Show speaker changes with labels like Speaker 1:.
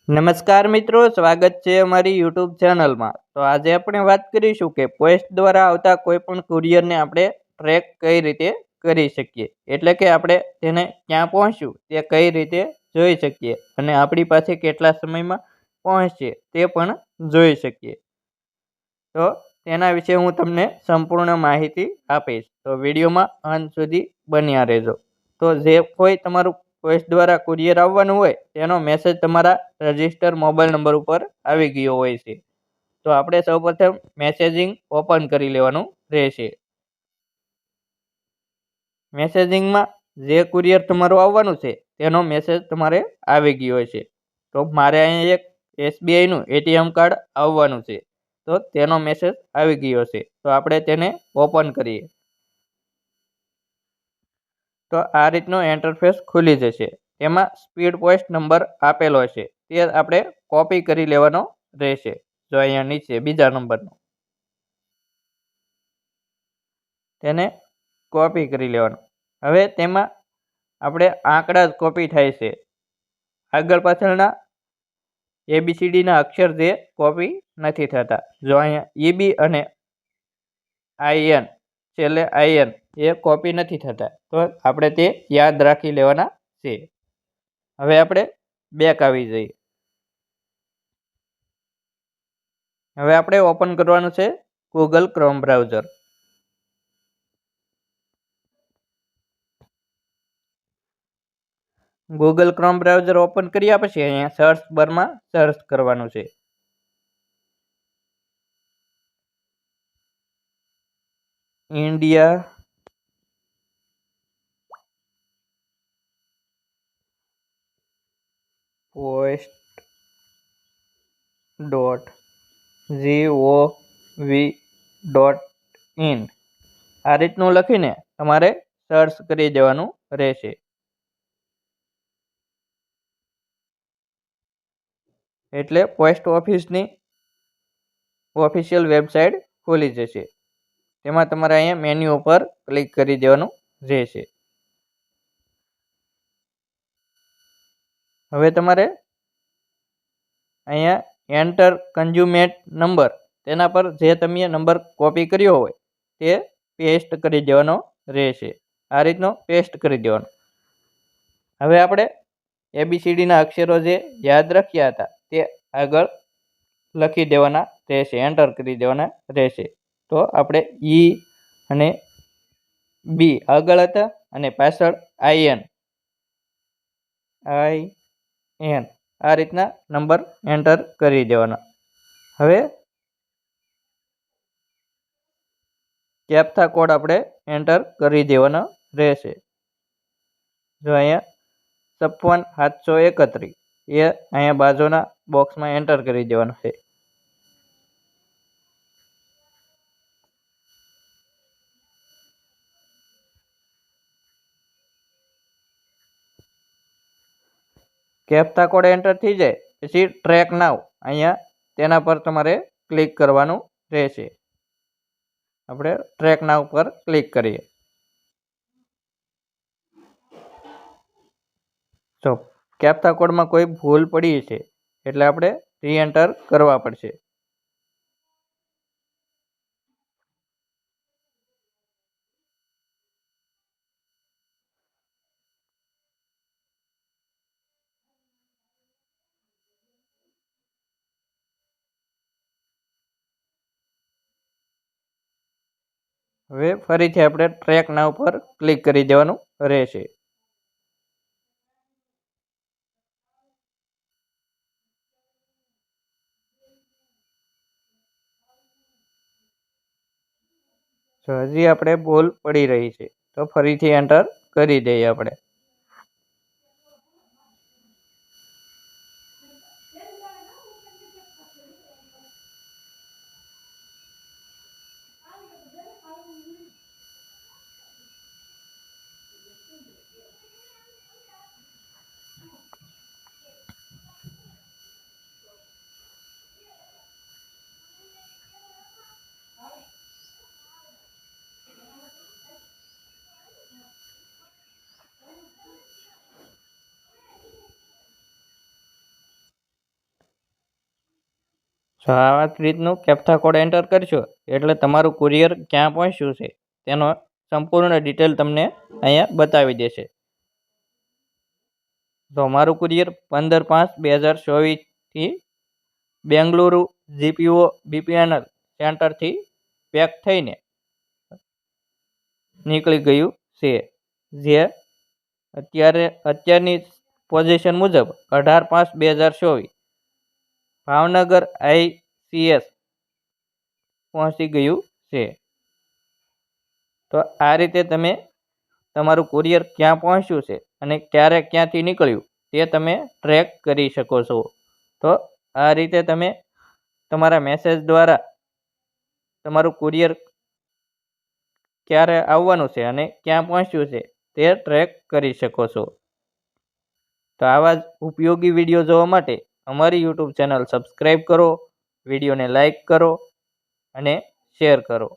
Speaker 1: નમસ્કાર મિત્રો, સ્વાગત છે અમારી યુટ્યુબ ચેનલમાં। તો આજે આપણે વાત કરીશું કે પોસ્ટ દ્વારા આવતા કોઈ પણ કુરિયરને આપણે ટ્રેક કઈ રીતે કરી શકીએ, એટલે કે આપણે તેને ક્યાં પહોંચ્યું તે કઈ રીતે જોઈ શકીએ અને આપણી પાસે કેટલા સમયમાં પહોંચશે તે પણ જોઈ શકીએ। તો તેના વિશે હું તમને સંપૂર્ણ માહિતી આપીશ, તો વિડીયોમાં અંત સુધી બન્યા રહેજો। તો જે કોઈ તમારું પોસ્ટ દ્વારા કુરિયર આવવાનું હોય તેનો મેસેજ તમારા રજિસ્ટર મોબાઈલ નંબર ઉપર આવી ગયો હોય છે। તો આપણે સૌપ્રથમ મેસેજિંગ ઓપન કરી લેવાનું રહેશે। મેસેજિંગમાં જે કુરિયર તમારું આવવાનું છે તેનો મેસેજ તમારે આવી ગયો છે। તો મારે અહીં એક એસબીઆઈનું એટીએમ કાર્ડ આવવાનું છે, તો તેનો મેસેજ આવી ગયો છે। તો આપણે તેને ઓપન કરીએ તો આ રીતનો ઇન્ટરફેસ ખુલી જશે। એમાં સ્પીડ પોસ્ટ નંબર આપેલો છે તે આપણે કોપી કરી લેવાનો રહેશે। જો અહીંયા નીચે બીજા નંબરનો તેને કોપી કરી લેવાનો। હવે તેમાં આપણે આંકડા જ કોપી થાય છે, આગળ પાછળના એબીસીડીના અક્ષર જે કોપી નથી થતા। જો અહીંયા ઈબી અને આઈએન છેલ્લે આઈએન એ કોપી નથી થતા, તો આપણે તે યાદ રાખી લેવાના છે। હવે આપણે બેક આવી જઈએ। હવે આપણે ઓપન કરવાનું છે Google chrome browser. Google chrome browser open કર્યા પછી અહીંયા સર્ચ બારમાં સર્ચ કરવાનું છે ઇન્ડિયા post.gov.in આ રીતનું લખીને તમારે સર્ચ કરી દેવાનું રહેશે। એટલે પોસ્ટ ઓફિસની ઓફિશિયલ વેબસાઇટ ખુલી જશે। તેમાં તમારે અહીંયા મેન્યુ ઉપર ક્લિક કરી દેવાનું રહેશે। હવે તમારે અહીંયા એન્ટર કન્ઝ્યુમેટ નંબર તેના પર જે તમે નંબર કોપી કર્યો હોય તે પેસ્ટ કરી દેવાનો રહેશે। આ રીતનો પેસ્ટ કરી દેવાનો। હવે આપણે એબીસીડીના અક્ષરો જે યાદ રાખ્યા હતા તે આગળ લખી દેવાના રહેશે, એન્ટર કરી દેવાના રહેશે। તો આપણે ઈ અને બી આગળ હતા અને પાછળ આઈએન આ રીતના નંબર એન્ટર કરી દેવાના। હવે કેપ્ચા કોડ આપણે એન્ટર કરી દેવાનો રહેશે। જો અહીંયા 56731 એ અહીંયા બાજુના બોક્સમાં એન્ટર કરી દેવાનું છે। કેપ્ચા કોડ એન્ટર થઈ જાય પછી ટ્રેક નાવ અહીંયા તેના પર તમારે ક્લિક કરવાનું રહેશે। આપણે ટ્રેક નાવ પર ક્લિક કરીએ તો કેપ્ચા કોડમાં કોઈ ભૂલ પડી છે એટલે આપણે રીએન્ટર કરવા પડશે। હવે ફરીથી આપણે ટ્રેક નાવ પર ક્લિક કરી દેવાનું રહેશે। જો હજી આપણે ભૂલ પડી રહી છે તો ફરીથી એન્ટર કરી દઈએ આપણે। જો આવા જ રીતનું કેપ્ચા કોડ એન્ટર કરશો એટલે તમારું કુરિયર ક્યાં પહોંચ્યું છે તેનો સંપૂર્ણ ડિટેલ તમને અહીંયા બતાવી દેશે. તો મારું કુરિયર 15/5/2024થી બેંગલુરુ જીપીઓ બીપીએનએલ સેન્ટરથી પેક થઈને નીકળી ગયું છે, જે અત્યારની પોઝિશન મુજબ 18/5/2024 ભાવનગર ICS પહોંચી ગયું છે. તો આ રીતે તમે તમારું કુરિયર ક્યાં પહોંચ્યું છે અને ક્યારે ક્યાંથી નીકળ્યું તે તમે ટ્રેક કરી શકો છો. તો આ રીતે તમે તમારા મેસેજ દ્વારા તમારું કુરિયર ક્યારે આવવાનું છે અને ક્યાં પહોંચ્યું છે તે ટ્રેક કરી શકો છો. તો આવા જ ઉપયોગી વિડીયો જોવા માટે અમારી યુટ્યુબ ચેનલ સબસ્ક્રાઈબ કરો, વિડીયોને લાઈક કરો અને શેર કરો.